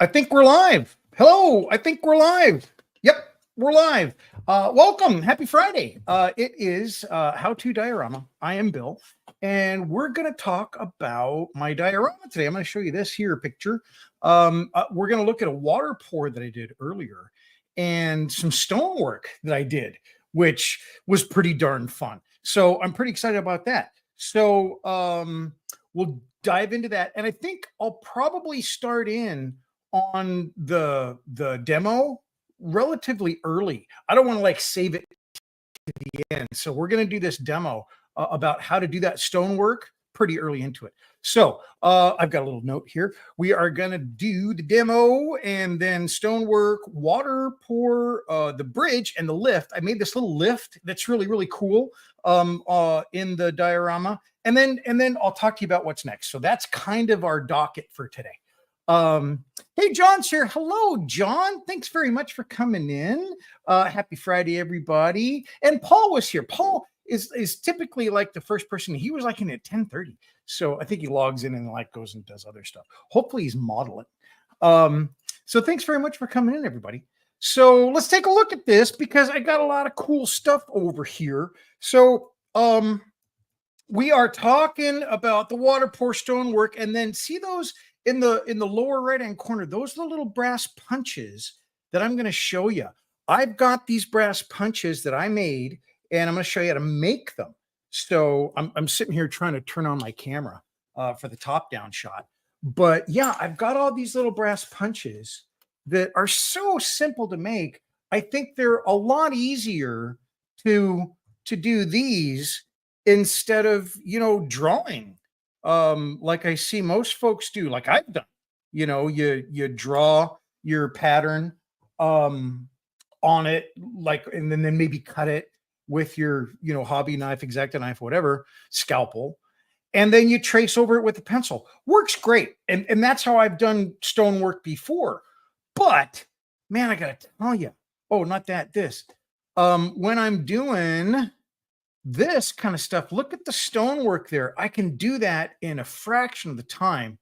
I think we're live. Hello, I think we're live. Yep, we're live. Welcome. Happy Friday. It is How-To Diorama. I am Bill, and we're going to talk about my diorama today. I'm going to show you this here picture. We're going to look at a water pour that I did earlier and some stonework that I did, which was pretty darn fun. So I'm pretty excited about that. So we'll dive into that. And I think I'll probably start in on the demo relatively early. I don't want to like save it to the end. So we're going to do this demo about how to do that stonework pretty early into it. So I've got a little note here. We are going to do the demo and then stonework, water pour, the bridge and the lift. I made this little lift that's really, really cool in the diorama. And then I'll talk to you about what's next. So that's kind of our docket for today. Hey, John's here. Hello, John. Thanks very much for coming in. Happy Friday, everybody. And Paul was here. Paul is typically like the first person. He was like in at 10:30. So I think he logs in and like goes and does other stuff. Hopefully he's modeling. So thanks very much for coming in, everybody. So let's take a look at this because I got a lot of cool stuff over here. So we are talking about the water pour stonework, and then see those in the lower right hand corner, those are the little brass punches that I'm going to show you. I've got these brass punches that I made, and I'm going to show you how to make them. So I'm sitting here trying to turn on my camera for the top down shot. But yeah, I've got all these little brass punches that are so simple to make. I think they're a lot easier to do these instead of, drawing. Like I see most folks do, like I've done. You draw your pattern on it, like, and then maybe cut it with your, hobby knife, X-Acto knife, whatever, scalpel, and then you trace over it with a pencil. Works great. And that's how I've done stonework before. But man, I gotta tell you, oh, not that, this. When I'm doing this kind of stuff, look at the stonework there. I can do that in a fraction of the time.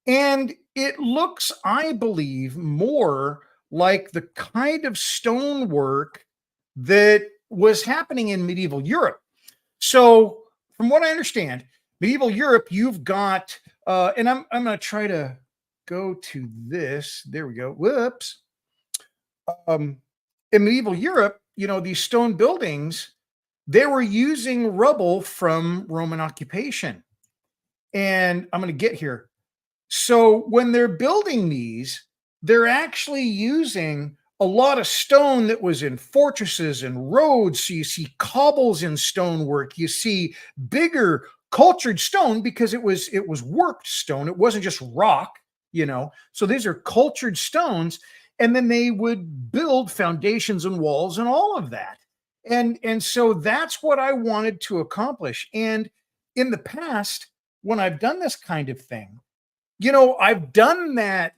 And it looks, I believe, more like the kind of stonework that was happening in medieval Europe. So from what I understand, medieval Europe, you've got, and I'm going to try to go to this. There we go. Whoops. In medieval Europe, these stone buildings, they were using rubble from Roman occupation. And I'm going to get here. So when they're building these, they're actually using a lot of stone that was in fortresses and roads. So you see cobbles in stonework. You see bigger cultured stone because it was worked stone. It wasn't just rock, So these are cultured stones. And then they would build foundations and walls and all of that. And so that's what I wanted to accomplish. And in the past, when I've done this kind of thing, I've done that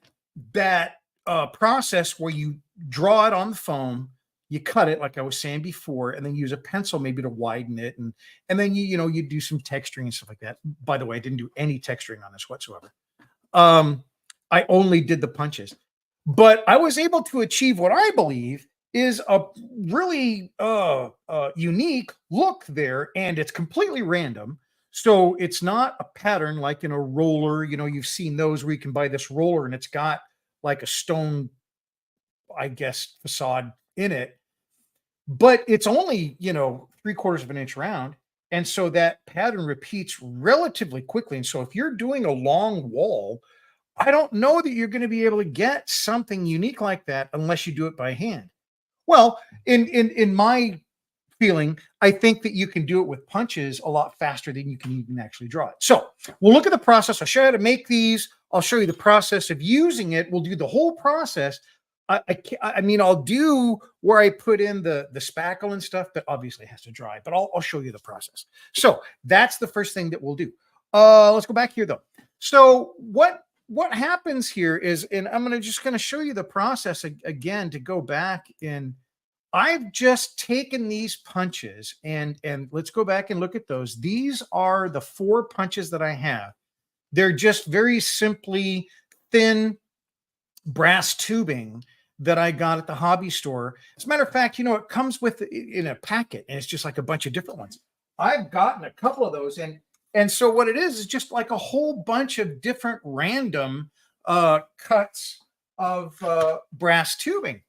process where you draw it on the foam, you cut it like I was saying before, and then use a pencil maybe to widen it, and then you do some texturing and stuff like that. By the way, I didn't do any texturing on this whatsoever. I only did the punches, but I was able to achieve what I believe is a really unique look there, and it's completely random. So it's not a pattern like in a roller. You've seen those where you can buy this roller and it's got like a stone, I guess, facade in it, but it's only 3/4 of an inch round, and so that pattern repeats relatively quickly. And so if you're doing a long wall, I don't know that you're going to be able to get something unique like that unless you do it by hand. Well, in my feeling, I think that you can do it with punches a lot faster than you can even actually draw it. So we'll look at the process. I'll show you how to make these. I'll show you the process of using it. We'll do the whole process. I mean, I'll do where I put in the spackle and stuff, but obviously it has to dry. But I'll show you the process. So that's the first thing that we'll do. Let's go back here though. So what happens here is, and I'm just going to show you the process again to go back in. I've just taken these punches and let's go back and look at those. These are the 4 punches that I have. They're just very simply thin brass tubing that I got at the hobby store. As a matter of fact, it comes with in a packet, and it's just like a bunch of different ones. I've gotten a couple of those, and so what it is just like a whole bunch of different random cuts of brass tubing.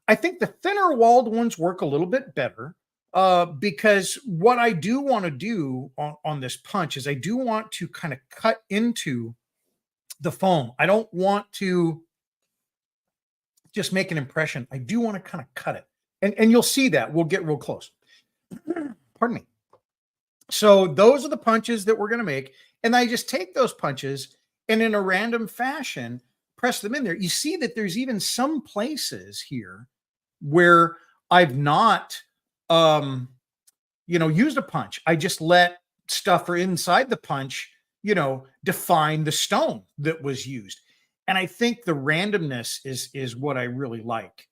I think the thinner walled ones work a little bit better because what I do want to do on this punch is I do want to kind of cut into the foam. I don't want to just make an impression. I do want to kind of cut it. And you'll see that. We'll get real close. Pardon me. So those are the punches that we're going to make. And I just take those punches and in a random fashion, press them in there. You see that there's even some places here where I've not, used a punch. I just let stuff inside the punch, define the stone that was used. And I think the randomness is what I really like.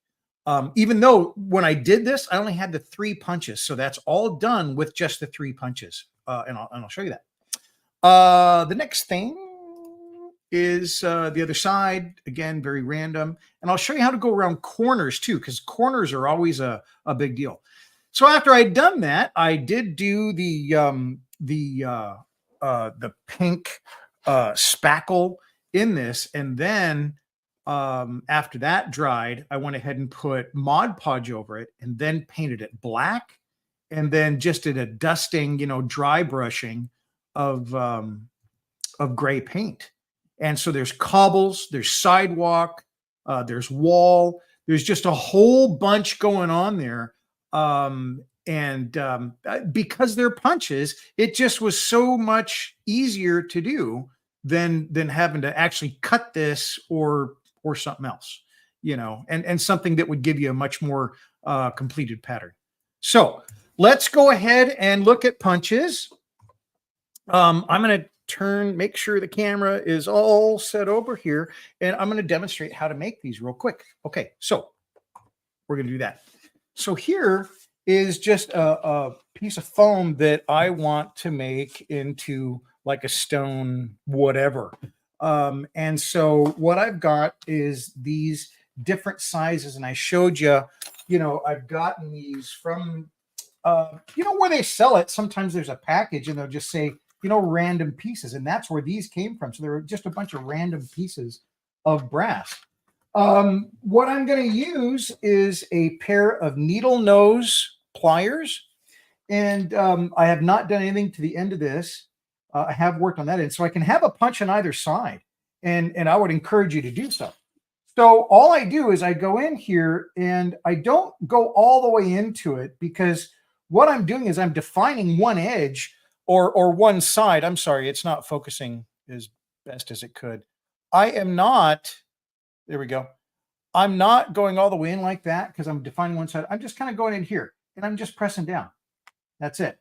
Even though when I did this, I only had the 3 punches. So that's all done with just the 3 punches. And I'll show you that. The next thing is the other side. Again, very random. And I'll show you how to go around corners too, because corners are always a big deal. So after I'd done that, I did do the pink spackle in this. And then after that dried, I went ahead and put Mod Podge over it and then painted it black. And then just did a dusting, dry brushing of gray paint. And so there's cobbles, there's sidewalk, there's wall, there's just a whole bunch going on there. Because they're punches, it just was so much easier to do than having to actually cut this or something else, and something that would give you a much more completed pattern. So let's go ahead and look at punches. I'm going to make sure the camera is all set over here, and I'm going to demonstrate how to make these real quick. Okay, so we're going to do that. So here is just a piece of foam that I want to make into like a stone whatever. And so what I've got is these different sizes, and I showed you, I've gotten these from, where they sell it. Sometimes there's a package and they'll just say, random pieces. And that's where these came from. So there were just a bunch of random pieces of brass. What I'm going to use is a pair of needle nose pliers. And I have not done anything to the end of this. I have worked on that end. So I can have a punch on either side. And I would encourage you to do so. So all I do is I go in here and I don't go all the way into it, because what I'm doing is I'm defining one edge or one side. I'm sorry, it's not focusing as best as it could. I am not, there we go. I'm not going all the way in like that because I'm defining one side. I'm just kind of going in here and I'm just pressing down. That's it.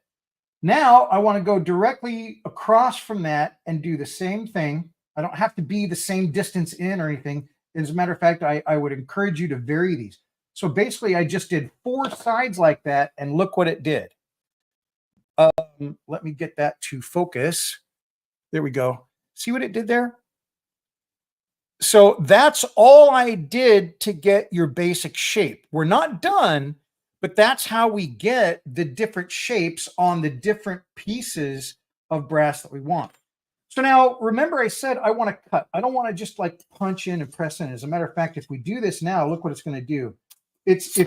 Now I want to go directly across from that and do the same thing. I don't have to be the same distance in or anything. As a matter of fact, I would encourage you to vary these. So basically, I just did 4 sides like that, and look what it did. Let me get that to focus. There we go. See what it did there? So that's all I did to get your basic shape. We're not done, but that's how we get the different shapes on the different pieces of brass that we want. So now, remember I said I want to cut. I don't want to just like punch in and press in. As a matter of fact, if we do this now, look what it's going to do. It's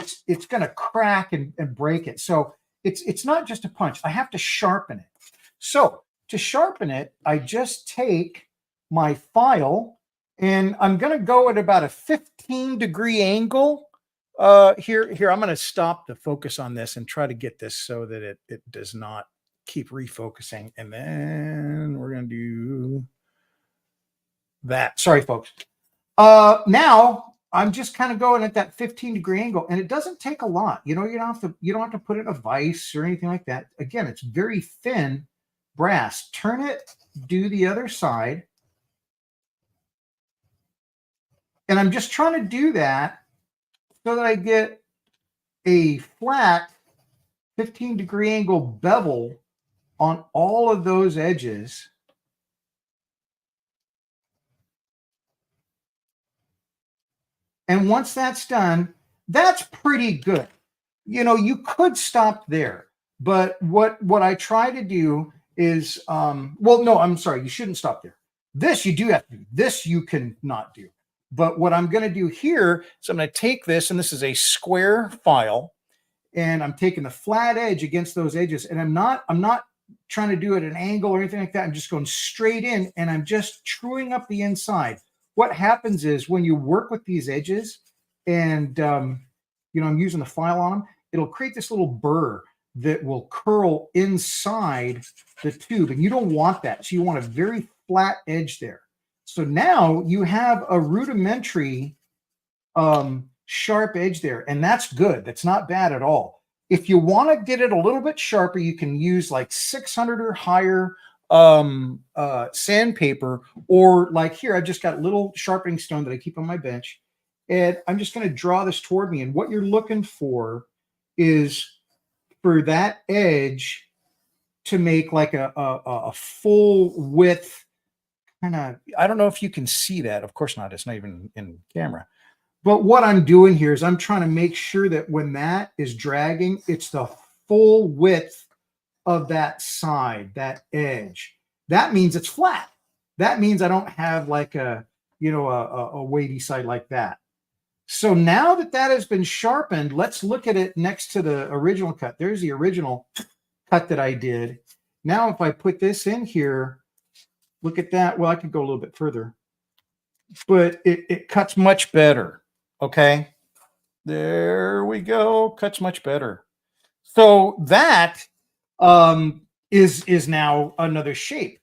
going to crack and break it. So it's not just a punch. I have to sharpen it. So to sharpen it, I just take my file and I'm going to go at about a 15-degree angle. Here, I'm going to stop the focus on this and try to get this so that it does not keep refocusing. And then we're going to do that. Sorry, folks. Now I'm just kind of going at that 15-degree angle, and it doesn't take a lot. You don't have to put it in a vise or anything like that. Again, it's very thin brass. Turn it, do the other side. And I'm just trying to do that so that I get a flat 15-degree angle bevel on all of those edges. And once that's done, that's pretty good. You know, you could stop there, but what I try to do is, well, no, I'm sorry, you shouldn't stop there. This you do have to do. This you can not do. But what I'm going to do here is I'm going to take this, and this is a square file, and I'm taking the flat edge against those edges, and I'm not trying to do it at an angle or anything like that. I'm just going straight in, and I'm just truing up the inside. What happens is when you work with these edges, and you know, I'm using the file on them, it'll create this little burr that will curl inside the tube, and you don't want that. So you want a very flat edge there. So now you have a rudimentary sharp edge there, and that's good. That's not bad at all. If you want to get it a little bit sharper, you can use like 600 or higher sandpaper, or like here, I've just got a little sharpening stone that I keep on my bench, and I'm just going to draw this toward me. And what you're looking for is for that edge to make like a full width kind of, I don't know if you can see that. Of course not. It's not even in camera. But what I'm doing here is I'm trying to make sure that when that is dragging, it's the full width of that side, that edge. That means it's flat. That means I don't have like a, you know, a wavy side like that. So now that that has been sharpened, let's look at it next to the original cut. There's the original cut that I did. Now, if I put this in here, look at that. Well, I could go a little bit further, but it cuts much better. Okay. There we go. Cuts much better. So that is now another shape.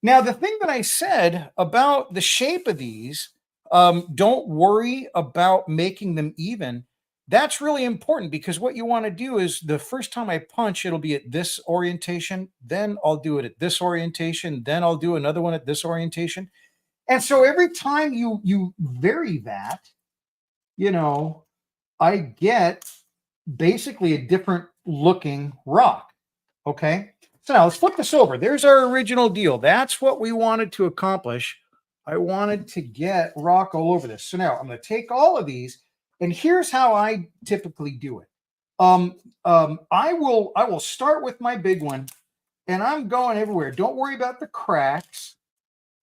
Now, the thing that I said about the shape of these, don't worry about making them even. That's really important, because what you want to do is the first time I punch, it'll be at this orientation. Then I'll do it at this orientation. Then I'll do another one at this orientation. And so every time you vary that, you know, I get basically a different looking rock. Okay. So now let's flip this over. There's our original deal. That's what we wanted to accomplish. I wanted to get rock all over this. So now I'm going to take all of these, and here's how I typically do it. I will start with my big one, and I'm going everywhere. Don't worry about the cracks.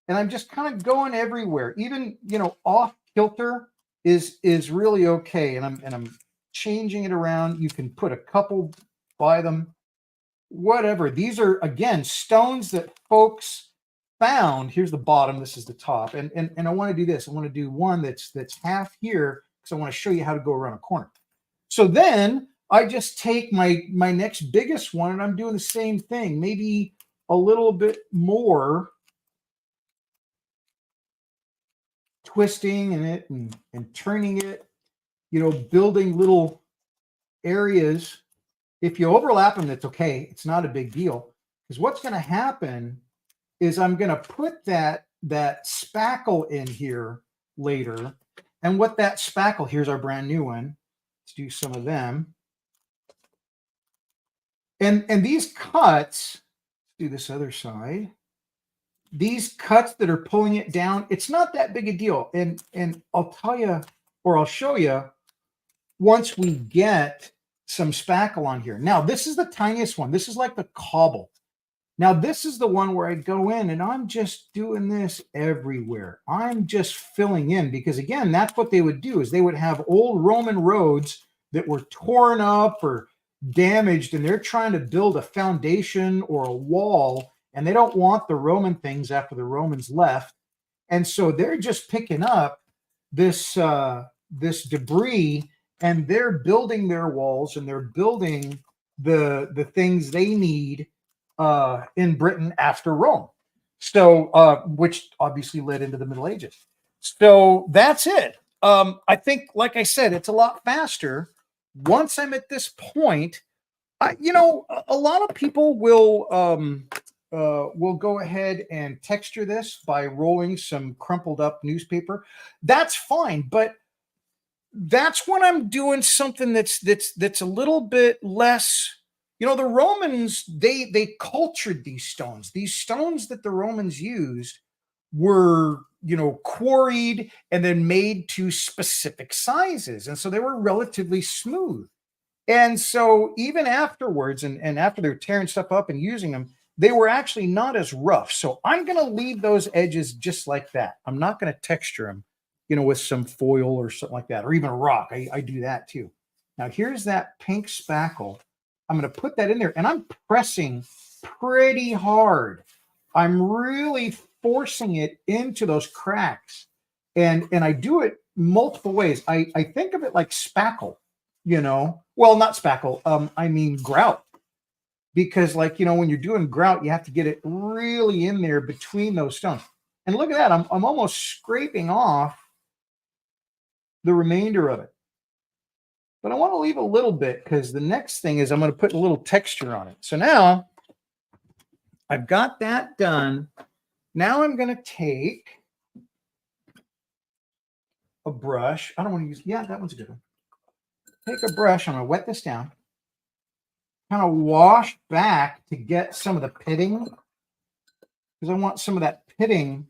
And I'm just kind of going everywhere. Even, you know, off kilter is really okay. And I'm changing it around. You can put a couple by them, whatever. These are, again, stones that folks found. Here's the bottom. This is the top. And I want to do this. I want to do one that's half here, because I want to show you how to go around a corner. So then I just take my next biggest one, and I'm doing the same thing, maybe a little bit more, twisting in it and turning it, you know, building little areas. If you overlap them, that's okay. It's not a big deal, because what's going to happen is I'm going to put that spackle in here later. And what that spackle, here's our brand new one. Let's do some of them. And these cuts, do this other side. These cuts that are pulling it down, it's not that big a deal. And I'll tell you, or I'll show you once we get some spackle on here. Now, this is the tiniest one. This is like the cobble. Now, this is the one where I go in and I'm just doing this everywhere. I'm just filling in, because again, that's what they would do, is they would have old Roman roads that were torn up or damaged, and they're trying to build a foundation or a wall, and they don't want the Roman things after the Romans left. And so they're just picking up this this debris, and they're building their walls, and they're building the things they need in Britain after Rome. So which obviously led into the Middle Ages. So that's it. I think, like I said, it's a lot faster. Once I'm at this point, you know, a lot of people will go ahead and texture this by rolling some crumpled up newspaper. That's fine, but that's when I'm doing something that's a little bit less. You know, the Romans, they cultured these stones. These stones that the Romans used were quarried and then made to specific sizes. And so they were relatively smooth. And so even afterwards, and after they're tearing stuff up and using them, they were actually not as rough. So I'm going to leave those edges just like that. I'm not going to texture them, with some foil or something like that, or even a rock. I do that too. Now here's that pink spackle. I'm going to put that in there, and I'm pressing pretty hard. I'm really forcing it into those cracks. And I do it multiple ways. I think of it like spackle, well, not spackle. I mean grout. Because when you're doing grout, you have to get it really in there between those stones. And look at that. I'm almost scraping off the remainder of it. But I want to leave a little bit because the next thing is I'm going to put a little texture on it. So now I've got that done. Now I'm going to take a brush. I don't want to use, yeah, that one's a good one. Take a brush. I'm going to wet this down. Kind of wash back to get some of the pitting, because I want some of that pitting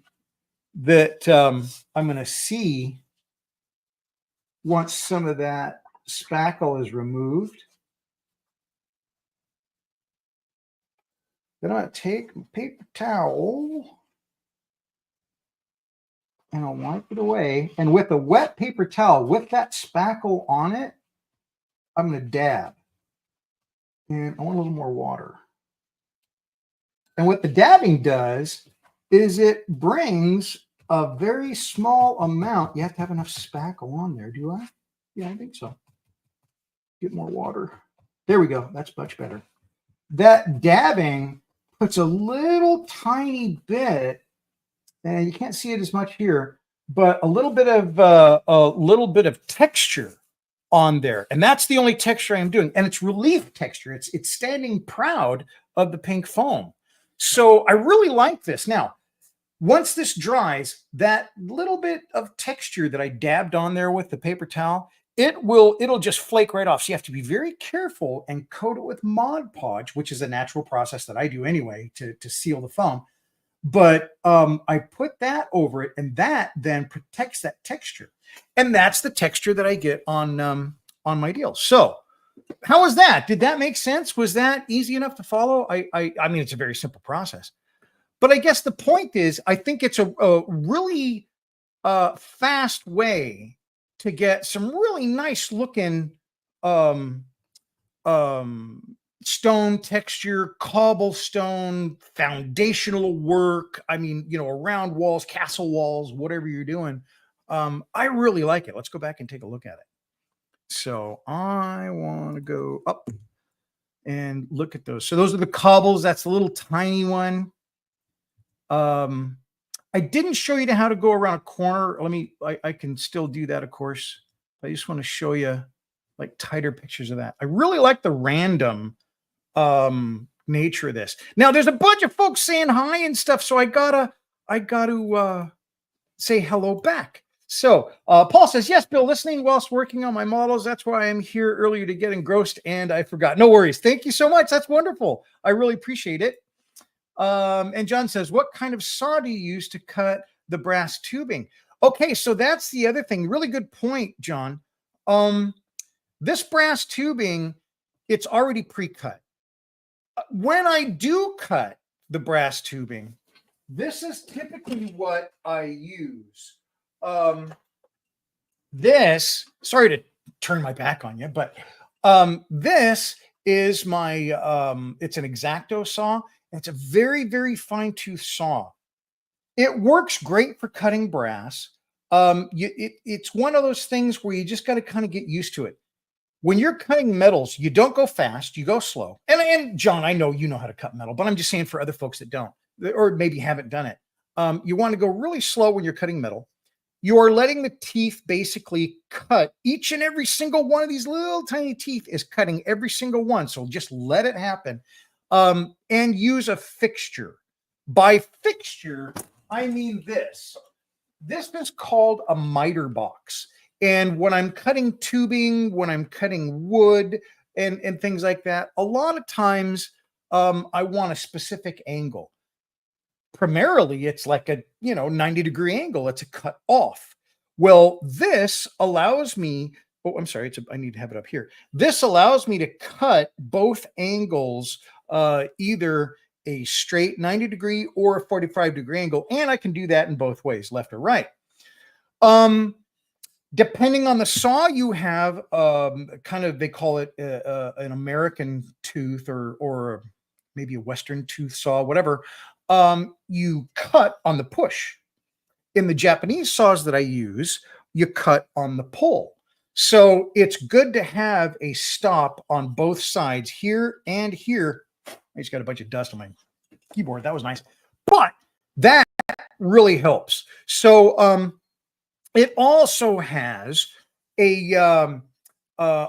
that I'm going to see once some of that spackle is removed. Then I'm going to take a paper towel and I'll wipe it away. And with a wet paper towel, with that spackle on it, I'm going to dab. And I want a little more water. And what the dabbing does is it brings a very small amount. You have to have enough spackle on there, do I? Yeah, I think so. Get more water. There we go. That's much better. That dabbing puts a little tiny bit, and you can't see it as much here, but a little bit of texture on there. And that's the only texture I'm doing. And it's relief texture. It's standing proud of the pink foam. So I really like this. Now, once this dries, that little bit of texture that I dabbed on there with the paper towel, it'll just flake right off. So you have to be very careful and coat it with Mod Podge, which is a natural process that I do anyway to seal the foam. But I put that over it, and that then protects that texture. And that's the texture that I get on my deal. So how was that? Did that make sense? Was that easy enough to follow? I mean, it's a very simple process. But I guess the point is, I think it's a really fast way to get some really nice looking stone texture, cobblestone, foundational work. I mean, around walls, castle walls, whatever you're doing. I really like it. Let's go back and take a look at it. So I want to go up and look at those. So those are the cobbles. That's a little tiny one. I didn't show you how to go around a corner. I can still do that, of course. I just want to show you like tighter pictures of that. I really like the random nature of this. Now there's a bunch of folks saying hi and stuff, so I gotta say hello back. So Paul says, yes, Bill, listening whilst working on my models. That's why I'm here earlier, to get engrossed, and I forgot. No worries. Thank you so much. That's wonderful. I really appreciate it. And John says, what kind of saw do you use to cut the brass tubing? Okay, so that's the other thing. Really good point, John. This brass tubing, it's already pre-cut. When I do cut the brass tubing, this is typically what I use. This, sorry to turn my back on you, but this is my, it's an X-Acto saw. It's a very, very fine tooth saw. It works great for cutting brass. It's one of those things where you just got to kind of get used to it. When you're cutting metals, you don't go fast, you go slow. And John, I know you know how to cut metal, but I'm just saying for other folks that don't, or maybe haven't done it. You want to go really slow when you're cutting metal. You are letting the teeth basically cut. Each and every single one of these little tiny teeth is cutting every single one. So just let it happen. And use a fixture. By fixture, I mean this. This is called a miter box. And when I'm cutting tubing, when I'm cutting wood and things like that, a lot of times I want a specific angle. primarily it's like a, 90-degree angle. It's a cut off. Well, this allows me, oh, I'm sorry, I need to have it up here. This allows me to cut both angles, either a straight 90-degree or a 45-degree angle. And I can do that in both ways, left or right. Depending on the saw you have, kind of, they call it an American tooth or maybe a Western tooth saw, whatever. You cut on the push. In the Japanese saws that I use, you cut on the pull. So it's good to have a stop on both sides, here and here. I just got a bunch of dust on my keyboard. That was nice. But that really helps. So it also has a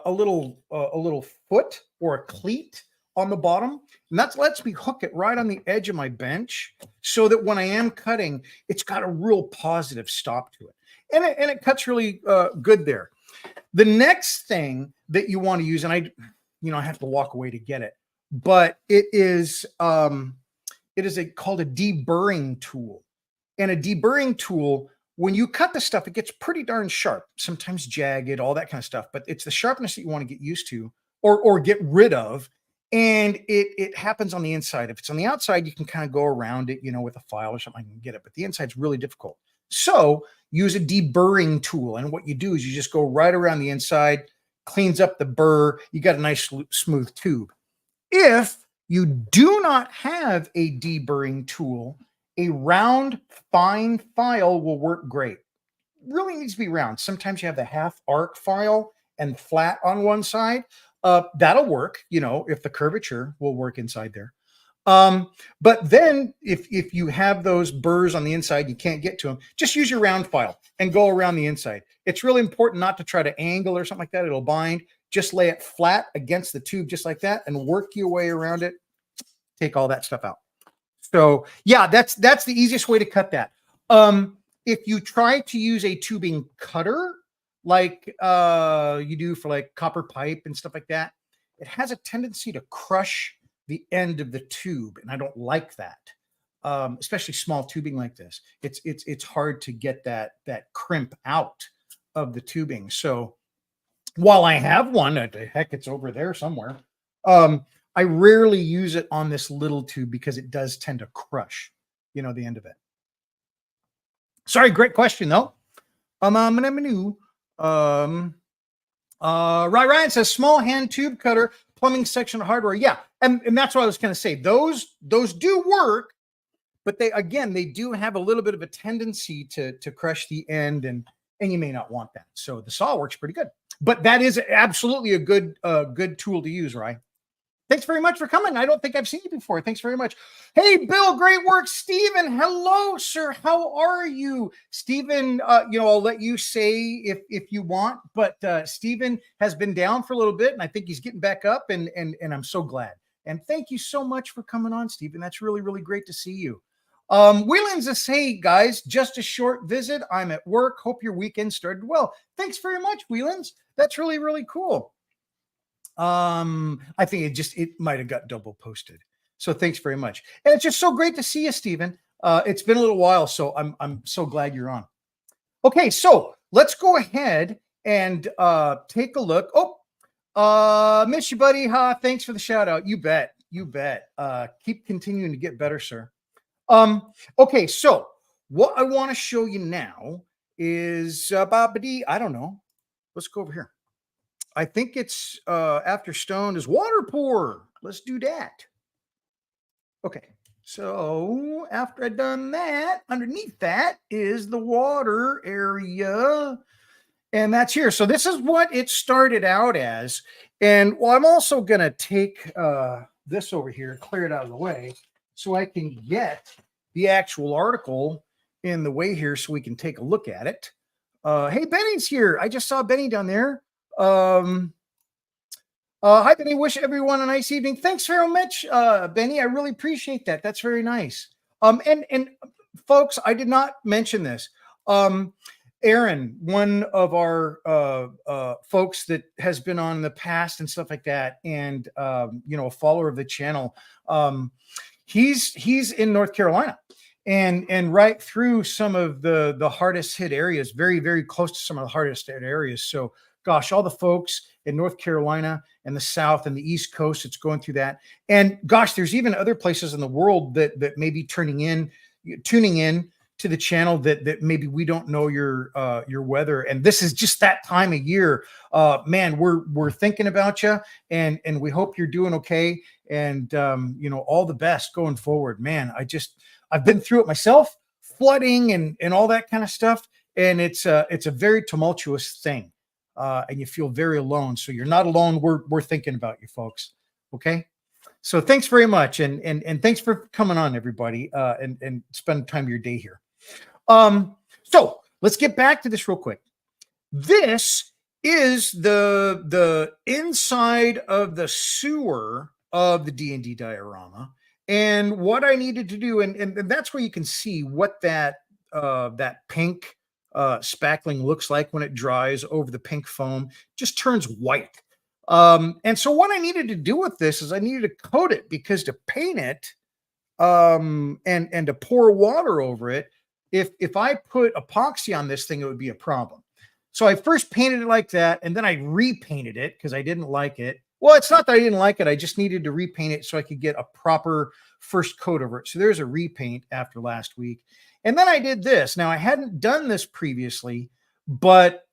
little foot or a cleat on the bottom, and that lets me hook it right on the edge of my bench, so that when I am cutting, it's got a real positive stop to it, and it cuts really good there. The next thing that you want to use, and I have to walk away to get it, but it is called a deburring tool, and a deburring tool, when you cut the stuff, it gets pretty darn sharp, sometimes jagged, all that kind of stuff. But it's the sharpness that you want to get used to or get rid of. And it happens on the inside. If it's on the outside, you can kind of go around it, with a file or something, and get it. But the inside's really difficult. So use a deburring tool. And what you do is you just go right around the inside, cleans up the burr. You got a nice smooth tube. If you do not have a deburring tool, a round, fine file will work great. Really needs to be round. Sometimes you have the half arc file and flat on one side. That'll work, if the curvature will work inside there. But then if you have those burrs on the inside, you can't get to them, just use your round file and go around the inside. It's really important not to try to angle or something like that. It'll bind. Just lay it flat against the tube just like that and work your way around it. Take all that stuff out. So yeah, that's the easiest way to cut that. If you try to use a tubing cutter, like you do for like copper pipe and stuff like that, it has a tendency to crush the end of the tube, and I don't like that. Especially small tubing like this. It's hard to get that crimp out of the tubing. So while I have one, heck, it's over there somewhere. I rarely use it on this little tube because it does tend to crush, the end of it. Sorry, great question though. Ryan says small hand tube cutter, plumbing section hardware. Yeah, and that's what I was going to say. Those do work, but they do have a little bit of a tendency to crush the end, and you may not want that. So the saw works pretty good, but that is absolutely a good tool to use, right? Thanks very much for coming. I don't think I've seen you before. Thanks very much. Hey, Bill, great work. Stephen, hello, sir. How are you? Stephen, I'll let you say if you want, but Stephen has been down for a little bit, and I think he's getting back up, and I'm so glad. And thank you so much for coming on, Stephen. That's really, really great to see you. Wheelan says, hey, guys, just a short visit. I'm at work. Hope your weekend started well. Thanks very much, Wheelans. That's really, really cool. I think it might have got double posted. So thanks very much. And it's just so great to see you, Stephen. It's been a little while, so I'm so glad you're on. Okay, so let's go ahead and take a look. Oh, miss you, buddy. Thanks for the shout out. You bet. Keep continuing to get better, sir. Okay, so what I want to show you now is I don't know. Let's go over here. I think it's after stone is water pour. Let's do that. Okay, so after I've done that, underneath that is the water area, and that's here. So this is what it started out as. And well, I'm also gonna take this over here, clear it out of the way, so I can get the actual article in the way here, so we can take a look at it. Hey, Benny's here. I just saw Benny down there. Hi, Benny. Wish everyone a nice evening. Thanks very much, Benny. I really appreciate that. That's very nice. And folks, I did not mention this. Aaron, one of our folks that has been on in the past and stuff like that, and a follower of the channel. He's in North Carolina, and right through some of the hardest hit areas, very, very close to some of the hardest hit areas. So gosh, all the folks in North Carolina and the South and the East Coast, it's going through that. And gosh, there's even other places in the world that may be tuning in to the channel that maybe we don't know your weather. And this is just that time of year. Man, we're thinking about you, and we hope you're doing okay. And all the best going forward. Man, I've been through it myself, flooding and all that kind of stuff. And it's a very tumultuous thing. And you feel very alone. So you're not alone. We're thinking about you folks. Okay. So thanks very much. And thanks for coming on, everybody, and spend time of your day here. So let's get back to this real quick. This is the inside of the sewer of the DnD Diorama. And what I needed to do, and that's where you can see what that pink spackling looks like when it dries over the pink foam. Just turns white. And so what I needed to do with this is I needed to coat it, because to paint it and to pour water over it, if I put epoxy on this thing, it would be a problem. So I first painted it like that, and then I repainted it because I didn't like it. Well, it's not that I didn't like it. I just needed to repaint it so I could get a proper first coat over it. So there's a repaint after last week. And then I did this. Now, I hadn't done this previously, but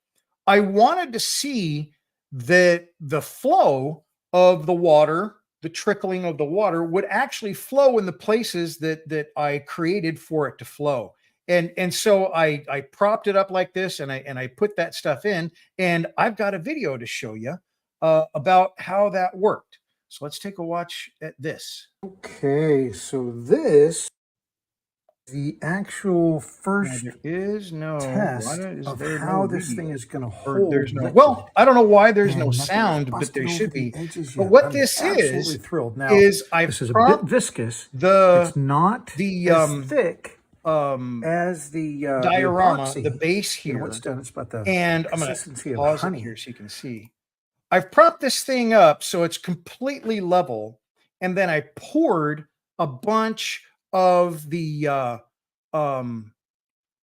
I wanted to see that the flow of the water, the trickling of the water, would actually flow in the places that I created for it to flow. And so I propped it up like this, and I put that stuff in, and I've got a video to show you about how that worked. So let's take a watch at this. Okay, so this the actual first there is no test of how this thing is going to hold. There's no, well, I don't know why there's no sound, but there should be. But what this is thrilled. Now, is this is a bit viscous. It's not as thick as the diorama, the base here. What's done? It's about the and I'm going to pause it here so you can see. I've propped this thing up so it's completely level, and then I poured a bunch of the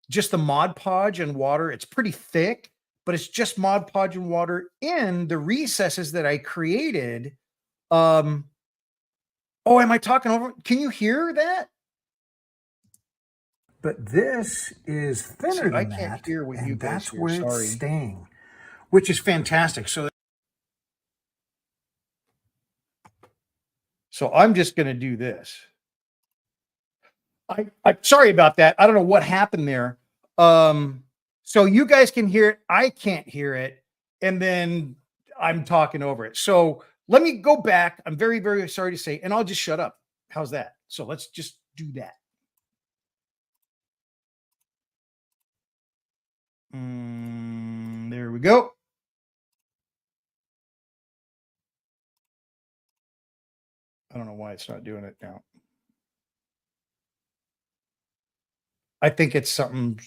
just the Mod Podge and water. It's pretty thick, but it's just Mod Podge and water in the recesses that I created. Oh, am I talking over? Can you hear that? But this is thinner than I can't hear what you guys that's where it's staying, which is fantastic. So I'm just going to do this. I'm sorry about that. I don't know what happened there. So you guys can hear it. I can't hear it. And then I'm talking over it. So let me go back. I'm very, very sorry to say, and I'll just shut up. How's that? So let's just do that. There we go. I don't know why it's not doing it now. I think it's something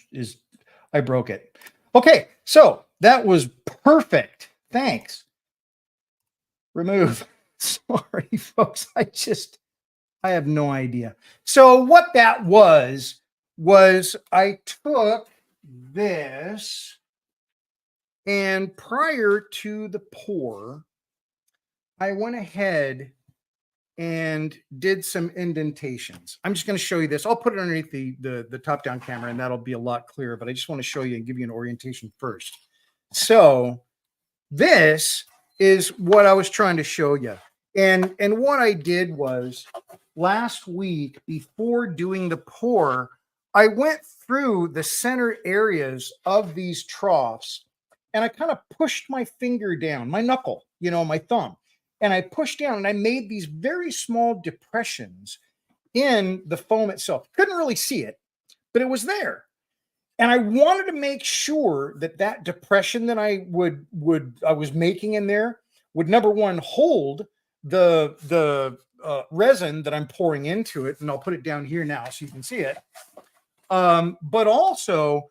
I broke it. Okay, so that was perfect. Thanks. Remove. Sorry, folks. I have no idea. So what that was I took this, and prior to the pour, I went ahead and did some indentations. I'm just going to show you this. I'll put it underneath the top-down camera, and that'll be a lot clearer, but I just want to show you and give you an orientation first. So this is what I was trying to show you. And what I did was last week, before doing the pour, I went through the center areas of these troughs, and I kind of pushed my finger down, my knuckle, my thumb. And I pushed down, and I made these very small depressions in the foam itself. Couldn't really see it, but it was there. And I wanted to make sure that depression that I was making in there would, number one, hold the resin that I'm pouring into it. And I'll put it down here now so you can see it. But also,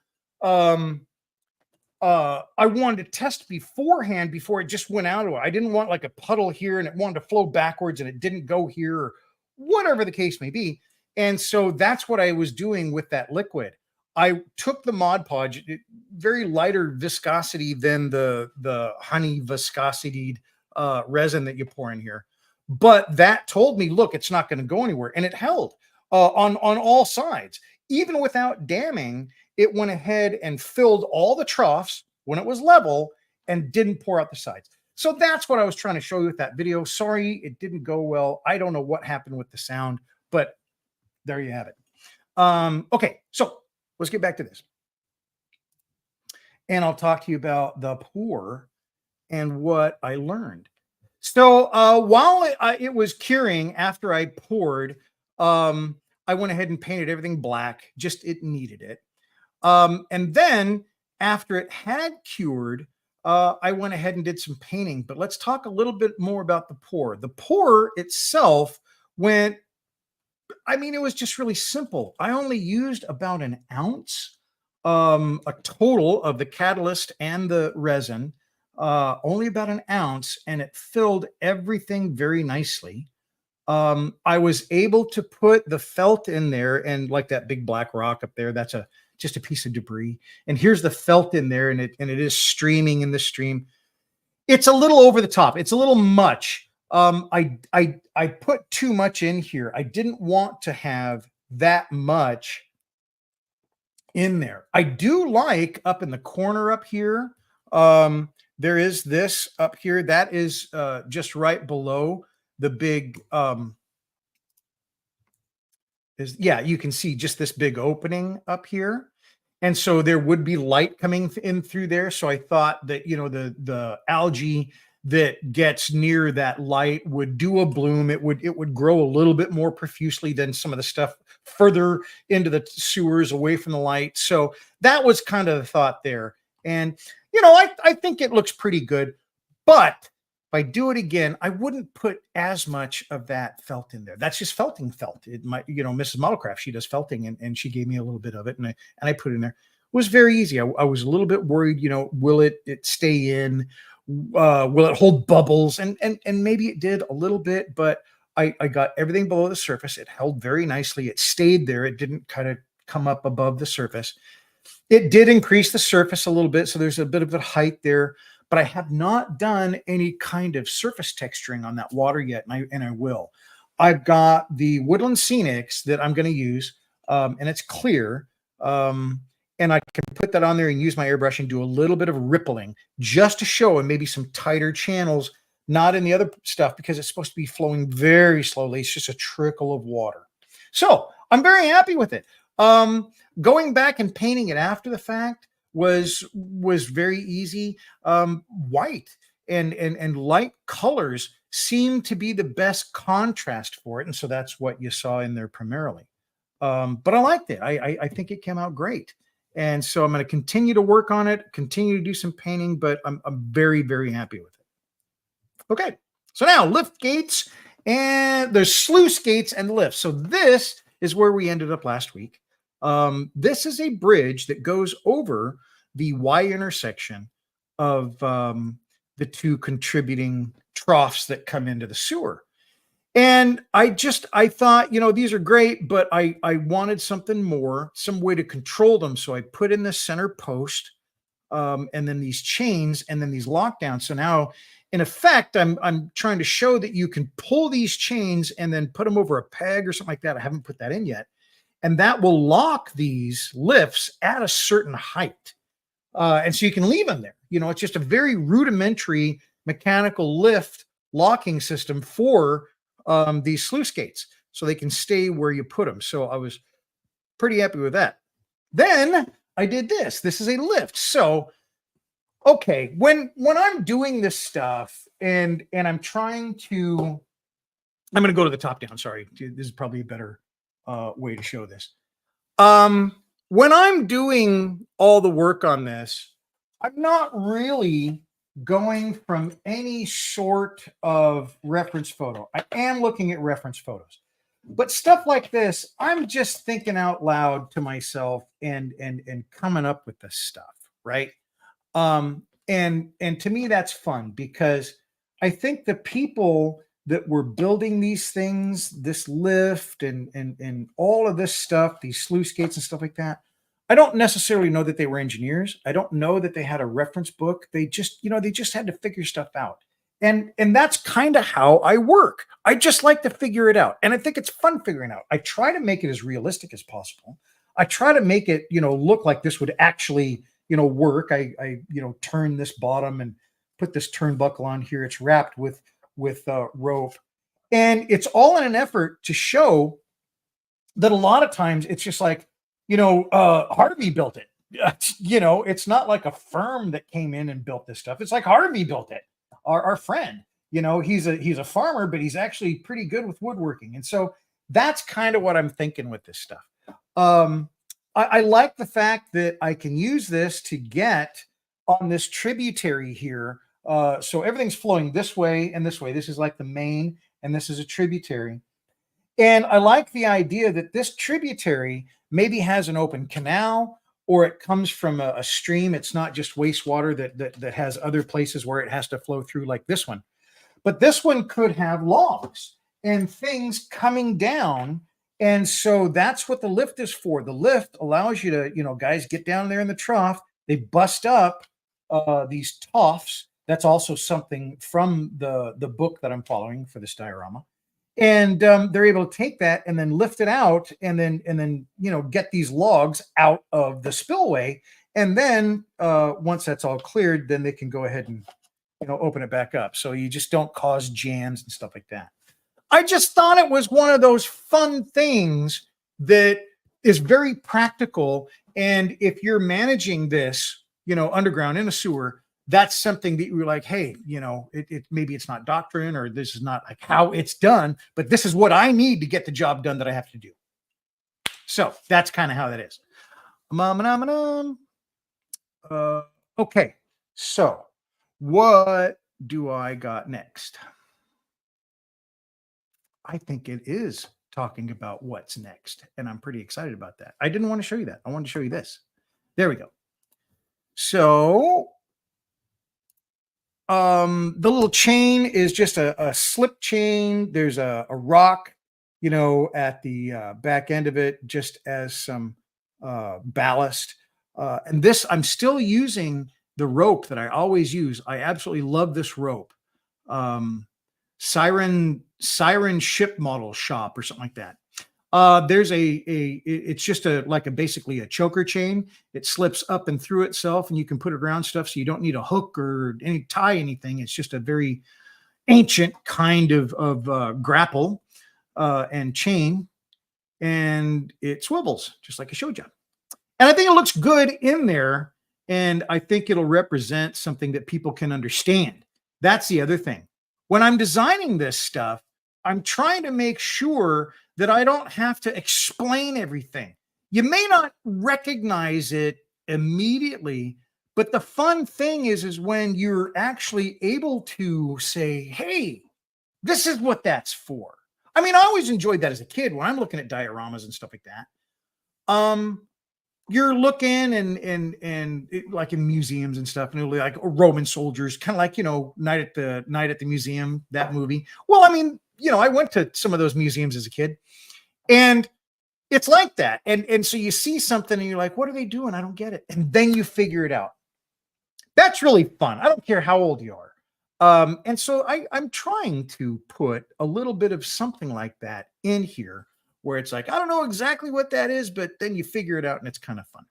I wanted to test beforehand before it just went out of it. I didn't want like a puddle here and it wanted to flow backwards and it didn't go here, or whatever the case may be. And so that's what I was doing with that liquid. I took the Mod Podge, very lighter viscosity than the honey viscosity resin that you pour in here. But that told me, look, it's not going to go anywhere. And it held on all sides. Even without damming, it went ahead and filled all the troughs when it was level and didn't pour out the sides. So that's what I was trying to show you with that video. Sorry, it didn't go well. I don't know what happened with the sound, but there you have it. Okay, so let's get back to this. And I'll talk to you about the pour and what I learned. So while it was curing after I poured, I went ahead and painted everything black, just it needed it. And then after it had cured, I went ahead and did some painting. But let's talk a little bit more about the pour. The pour itself went, I mean, it was just really simple. I only used about an ounce, a total of the catalyst and the resin, only about an ounce, and it filled everything very nicely. I was able to put the felt in there, and like that big black rock up there, that's just a piece of debris. And here's the felt in there, and it is streaming in the stream. It's a little over the top. It's a little much. I put too much in here. I didn't want to have that much in there. I do like up in the corner up here. There is this up here that is just right below the big you can see just this big opening up here. And so there would be light coming in through there. So I thought that, you know, the algae that gets near that light would do a bloom. It would grow a little bit more profusely than some of the stuff further into the sewers away from the light. So that was kind of the thought there. And, you know, I think it looks pretty good, but if I do it again, I wouldn't put as much of that felt in there. That's just felting felt. It might, you know, Mrs. Modelcraft, she does felting, and she gave me a little bit of it, and I put it in there. It was very easy. I was a little bit worried, you know, will it stay in? Will it hold bubbles? And maybe it did a little bit, but I got everything below the surface. It held very nicely. It stayed there. It didn't kind of come up above the surface. It did increase the surface a little bit, so there's a bit of a height there. But I have not done any kind of surface texturing on that water yet, and I will. I've got the Woodland Scenics that I'm going to use, and it's clear. And I can put that on there and use my airbrush and do a little bit of rippling just to show, and maybe some tighter channels, not in the other stuff because it's supposed to be flowing very slowly. It's just a trickle of water. So I'm very happy with it. Going back and painting it after the fact was very easy. White and light colors seem to be the best contrast for it. And so that's what you saw in there primarily. But I liked it. I think it came out great. And so I'm going to continue to work on it, continue to do some painting, but I'm very, very happy with it. Okay, so now lift gates, and there's sluice gates and lifts. So this is where we ended up last week. This is a bridge that goes over the Y intersection of the two contributing troughs that come into the sewer. And I thought, you know, these are great, but I wanted something more, some way to control them. So I put in the center post, and then these chains, and then these lockdowns. So now, in effect, I'm trying to show that you can pull these chains and then put them over a peg or something like that. I haven't put that in yet. And that will lock these lifts at a certain height. And so you can leave them there. You know, it's just a very rudimentary mechanical lift locking system for these sluice gates, so they can stay where you put them. So I was pretty happy with that. Then I did this. This is a lift. So, okay, when I'm doing this stuff and I'm trying to, I'm going to go to the top down. Sorry, this is probably a better way to show this. When I'm doing all the work on this, I'm not really going from any sort of reference photo. I am looking at reference photos, but stuff like this, I'm just thinking out loud to myself and coming up with this stuff, right? And to me, that's fun because I think the people that were building these things, this lift and all of this stuff, these sluice gates and stuff like that. I don't necessarily know that they were engineers. I don't know that they had a reference book. They just, they just had to figure stuff out. And that's kind of how I work. I just like to figure it out. And I think it's fun figuring out. I try to make it as realistic as possible. I try to make it, look like this would actually, work. I turn this bottom and put this turnbuckle on here. It's wrapped with rope. And it's all in an effort to show that a lot of times it's just like, Harvey built it. It's not like a firm that came in and built this stuff. It's like Harvey built it. Our friend, he's a farmer, but he's actually pretty good with woodworking. And so that's kind of what I'm thinking with this stuff. I like the fact that I can use this to get on this tributary here. So everything's flowing this way and this way. This is like the main, and this is a tributary. And I like the idea that this tributary maybe has an open canal, or it comes from a stream. It's not just wastewater that has other places where it has to flow through, like this one. But this one could have logs and things coming down. And so that's what the lift is for. The lift allows you to, guys, get down there in the trough. They bust up these troughs. That's also something from the book that I'm following for this diorama. And they're able to take that and then lift it out and then get these logs out of the spillway. And then once that's all cleared, then they can go ahead and open it back up. So you just don't cause jams and stuff like that. I just thought it was one of those fun things that is very practical. And if you're managing this, underground in a sewer, that's something that you're like, hey, maybe it's not doctrine, or this is not like how it's done, but this is what I need to get the job done that I have to do. So that's kind of how that is. Okay. So what do I got next? I think it is talking about what's next, and I'm pretty excited about that. I didn't want to show you that. I wanted to show you this. There we go. So the little chain is just a slip chain. There's a rock, at the back end of it, just as some ballast. And this, I'm still using the rope that I always use. I absolutely love this rope. Siren Ship Model Shop or something like that. There's it's just basically a choker chain. It slips up and through itself, and you can put it around stuff, so you don't need a hook or tie anything. It's just a very ancient kind of grapple and chain, and it swivels just like I showed you. And I think it looks good in there, and I think it'll represent something that people can understand. That's the other thing. When I'm designing this stuff, I'm trying to make sure that I don't have to explain everything. You may not recognize it immediately, but the fun thing is when you're actually able to say, hey, this is what that's for. I mean, I always enjoyed that as a kid when I'm looking at dioramas and stuff like that. You're looking and like in museums and stuff, and it'll be like Roman soldiers, kind of like, Night at the Museum, that movie. Well, I mean, I went to some of those museums as a kid, and it's like that. And so you see something and you're like, what are they doing? I don't get it. And then you figure it out. That's really fun. I don't care how old you are. And so I'm trying to put a little bit of something like that in here, where it's like, I don't know exactly what that is, but then you figure it out and it's kind of fun.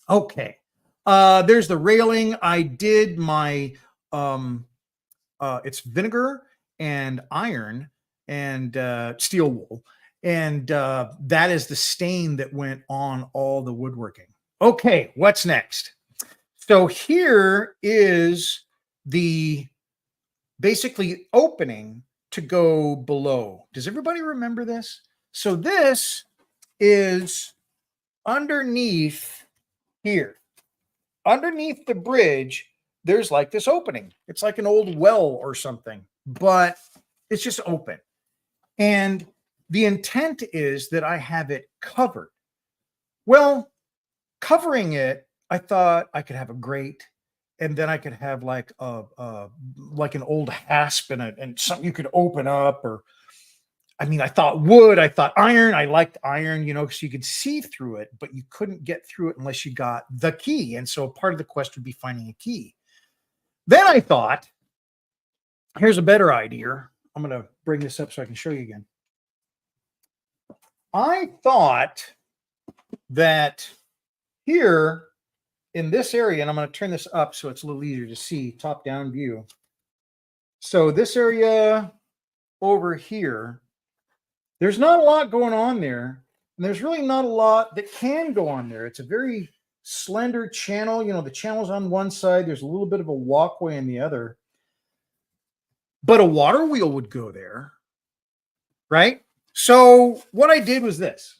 Okay. There's the railing. I did my, it's vinegar and iron and steel wool. And that is the stain that went on all the woodworking. Okay, what's next? So here is the basically opening to go below. Does everybody remember this? So this is underneath here. Underneath the bridge, there's like this opening. It's like an old well or something, but it's just open. And the intent is that I have it covered. Well, covering it, I thought I could have a grate and then I could have like like an old hasp and something you could open up, or I mean, I thought wood, I thought iron. I liked iron, you know, because you could see through it, but you couldn't get through it unless you got the key. And so part of the quest would be finding a key. Then I thought, here's a better idea. I'm going to bring this up so I can show you again. I thought that here in this area, and I'm going to turn this up so it's a little easier to see, top-down view. So this area over here, there's not a lot going on there, and there's really not a lot that can go on there. It's a very slender channel. You know, the channel's on one side. There's a little bit of a walkway on the other. But a water wheel would go there, right? So what I did was this.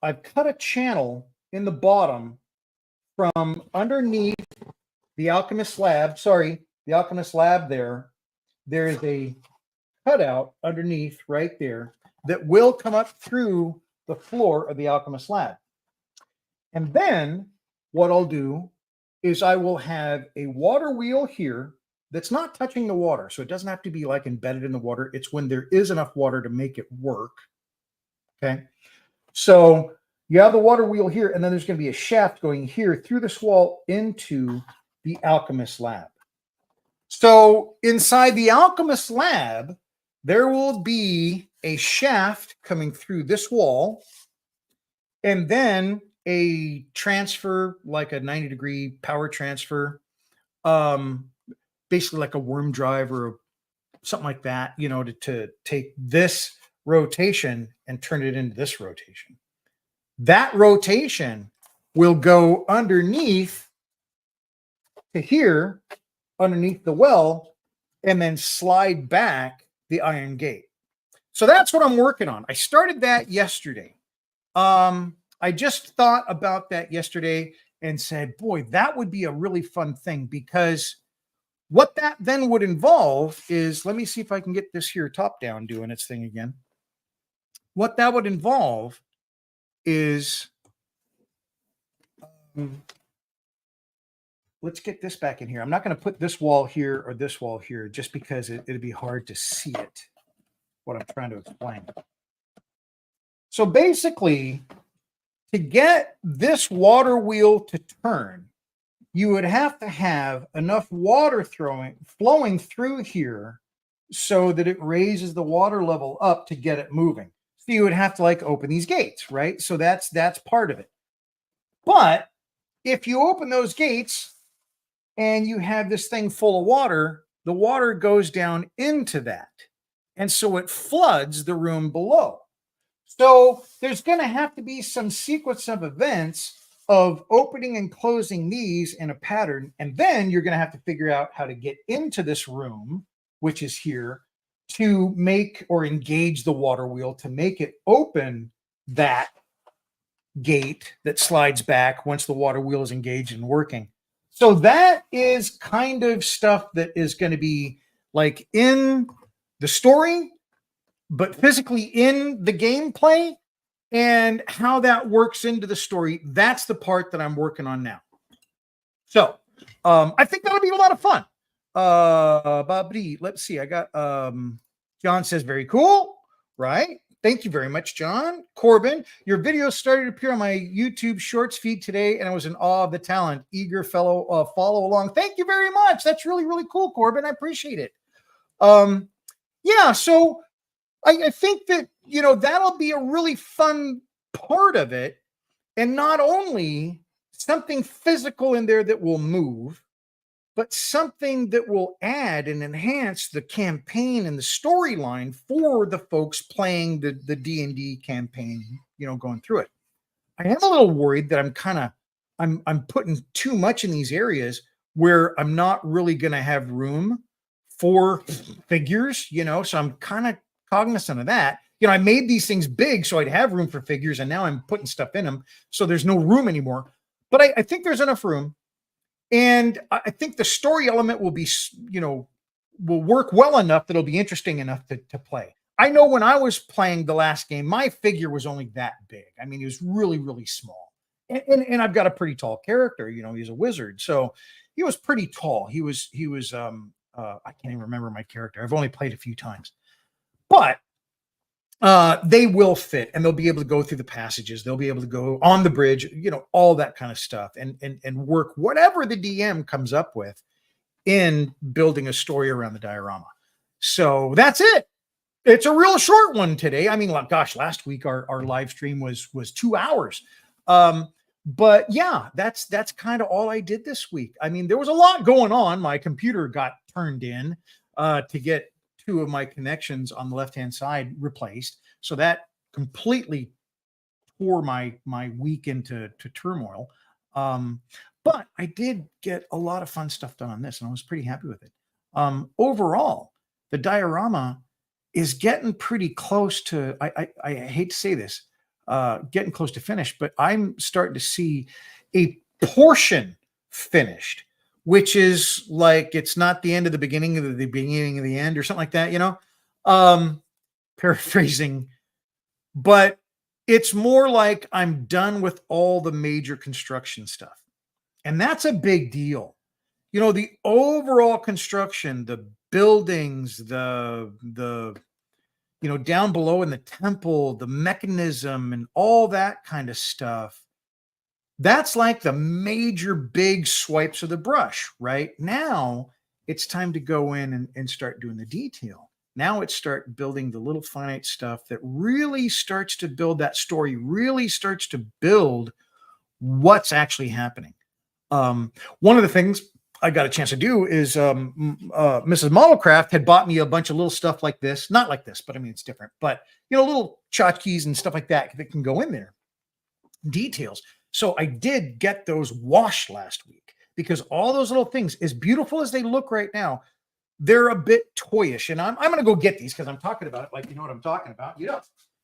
I've cut a channel in the bottom from underneath the alchemist slab. Sorry, the alchemist lab there. There is a cutout underneath right there that will come up through the floor of the alchemist lab. And then what I'll do is I will have a water wheel here that's not touching the water. So it doesn't have to be like embedded in the water. It's when there is enough water to make it work. Okay. So you have the water wheel here, and then there's going to be a shaft going here through this wall into the alchemist lab. So inside the alchemist lab, there will be a shaft coming through this wall, and then a transfer, like a 90-degree power transfer, basically like a worm drive or something like that, you know, to take this rotation and turn it into this rotation. That rotation will go underneath to here, underneath the well, and then slide back the iron gate. So that's what I'm working on. I started that yesterday. I just thought about that yesterday and said, boy, that would be a really fun thing, because what that then would involve is, let me see if I can get this here top down doing its thing again. What that would involve is, let's get this back in here. I'm not going to put this wall here or this wall here just because it'd be hard to see it, what I'm trying to explain. So basically, to get this water wheel to turn, you would have to have enough water flowing through here so that it raises the water level up to get it moving. So you would have to like open these gates, right? So that's part of it. But if you open those gates and you have this thing full of water, the water goes down into that. And so it floods the room below. So there's going to have to be some sequence of events of opening and closing these in a pattern. And then you're going to have to figure out how to get into this room, which is here, to make or engage the water wheel to make it open that gate that slides back once the water wheel is engaged and working. So that is kind of stuff that is going to be like in the story, but physically in the gameplay, and how that works into the story. That's the part that I'm working on now. So I think that'll be a lot of fun. Let's see. I got John says very cool, right? Thank you very much, John. Corbin, your video started to appear on my YouTube Shorts feed today, and I was in awe of the talent. Eager fellow follow along. Thank you very much. That's really, really cool, Corbin. I appreciate it. Yeah, so I think that, you know, that'll be a really fun part of it. And not only something physical in there that will move, but something that will add and enhance the campaign and the storyline for the folks playing the D&D campaign, you know, going through it. I am a little worried that I'm putting too much in these areas where I'm not really going to have room for figures, you know, so I'm kind of cognizant of that. You know, I made these things big so I'd have room for figures, and now I'm putting stuff in them, so there's no room anymore. But I think there's enough room, and I think the story element will be, you know, will work well enough that it'll be interesting enough to play. I know when I was playing the last game, my figure was only that big. I mean, he was really, really small, and I've got a pretty tall character. You know, he's a wizard, so he was pretty tall. He was I can't even remember my character. I've only played a few times, but they will fit, and they'll be able to go through the passages. They'll be able to go on the bridge, all that kind of stuff, and work whatever the DM comes up with in building a story around the diorama. So that's it. It's a real short one today. I mean, gosh, last week our live stream was 2 hours. But yeah, that's kind of all I did this week. I mean, there was a lot going on. My computer got turned in to get 2 of my connections on the left-hand side replaced. So that completely tore my week into turmoil. But I did get a lot of fun stuff done on this, and I was pretty happy with it. Overall, the diorama is getting pretty close to, I hate to say this, getting close to finish, but I'm starting to see a portion finished, which is like, it's not the end of the beginning of the beginning of the end or something like that, paraphrasing, but it's more like I'm done with all the major construction stuff. And that's a big deal. The overall construction, the buildings, the down below in the temple, the mechanism and all that kind of stuff. That's like the major big swipes of the brush. Right now, it's time to go in and start doing the detail. Now it's start building the little finite stuff that really starts to build that story, really starts to build what's actually happening. One of the things I got a chance to do is Mrs. Modelcraft had bought me a bunch of little stuff like this. Not like this, but I mean, it's different. But, little tchotchkes and stuff like that that can go in there. Details. So I did get those washed last week because all those little things, as beautiful as they look right now, they're a bit toyish. And I'm going to go get these because I'm talking about it like you know what I'm talking about.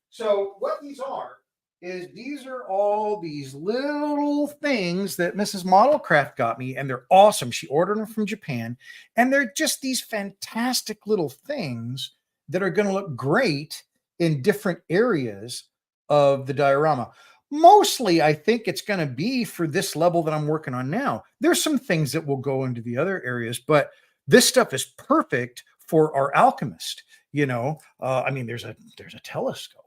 So what these are is these are all these little things that Mrs. Modelcraft got me, and they're awesome. She ordered them from Japan, and they're just these fantastic little things that are going to look great in different areas of the diorama. Mostly, I think it's going to be for this level that I'm working on now. There's some things that will go into the other areas, but this stuff is perfect for our alchemist. I mean, there's a telescope,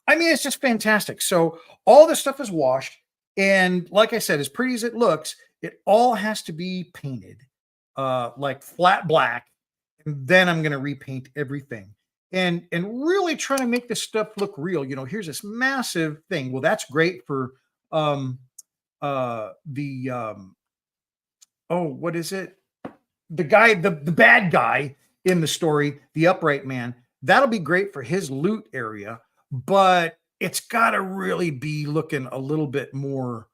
I mean, it's just fantastic. So all this stuff is washed. And like I said, as pretty as it looks, it all has to be painted like flat black. And then I'm going to repaint everything and really try to make this stuff look real. Here's this massive thing. Well, that's great for what is it? The guy, the bad guy in the story, the upright man. That'll be great for his loot area. But it's got to really be looking a little bit more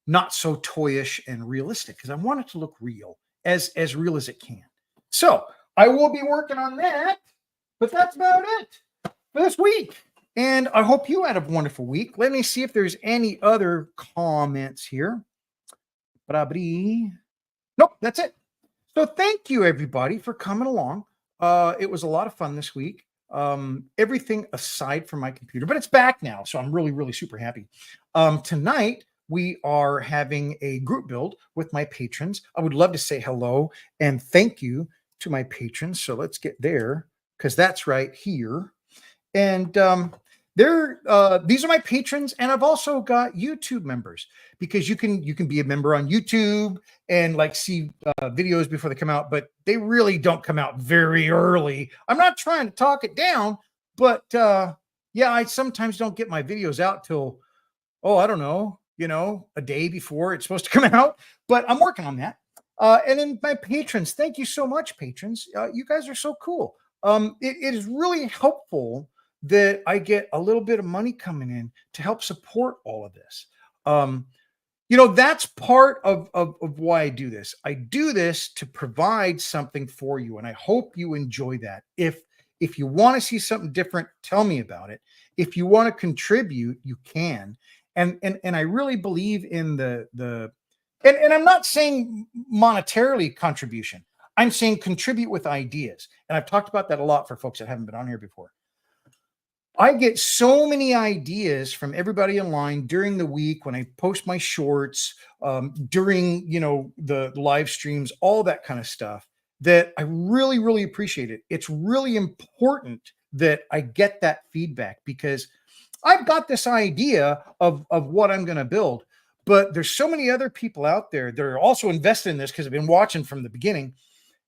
not so toyish and realistic because I want it to look real, as real as it can. So I will be working on that, but that's about it for this week. And I hope you had a wonderful week. Let me see if there's any other comments here. Nope, that's it. So thank you, everybody, for coming along. It was a lot of fun this week. Everything aside from my computer, but it's back now. So I'm really, really super happy. Tonight, we are having a group build with my patrons. I would love to say hello and thank you to my patrons. So let's get there because that's right here. And these are my patrons, and I've also got YouTube members because you can be a member on YouTube and like see videos before they come out, but they really don't come out very early. I'm not trying to talk it down, but yeah, I sometimes don't get my videos out till I don't know, a day before it's supposed to come out, but I'm working on that. And then my patrons, thank you so much, patrons. You guys are so cool. It is really helpful that I get a little bit of money coming in to help support all of this. That's part of why I do this. I do this to provide something for you, and I hope you enjoy that. If you want to see something different, tell me about it. If you want to contribute, you can. And I really believe in and I'm not saying monetarily contribution. I'm saying contribute with ideas. And I've talked about that a lot for folks that haven't been on here before. I get so many ideas from everybody online during the week when I post my shorts, during, the live streams, all that kind of stuff, that I really, really appreciate it. It's really important that I get that feedback because I've got this idea of what I'm going to build, but there's so many other people out there that are also invested in this because I've been watching from the beginning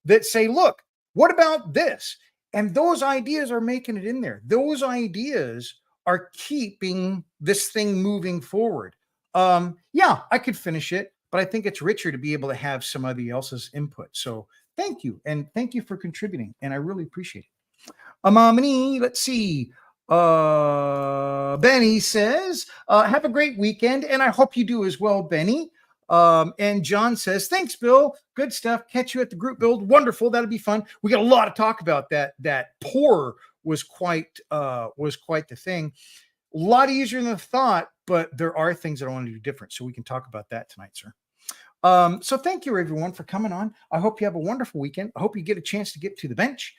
that say, look, what about this? And those ideas are making it in there. Those ideas are keeping this thing moving forward. Yeah, I could finish it, but I think it's richer to be able to have somebody else's input. So thank you. And thank you for contributing. And I really appreciate it. Let's see. Benny says, have a great weekend. And I hope you do as well, Benny. And John says, thanks, Bill. Good stuff. Catch you at the group build. Wonderful. That'll be fun. We got a lot to talk about. That pour was quite the thing. A lot easier than I thought, but there are things that I want to do different. So we can talk about that tonight, sir. So thank you, everyone, for coming on. I hope you have a wonderful weekend. I hope you get a chance to get to the bench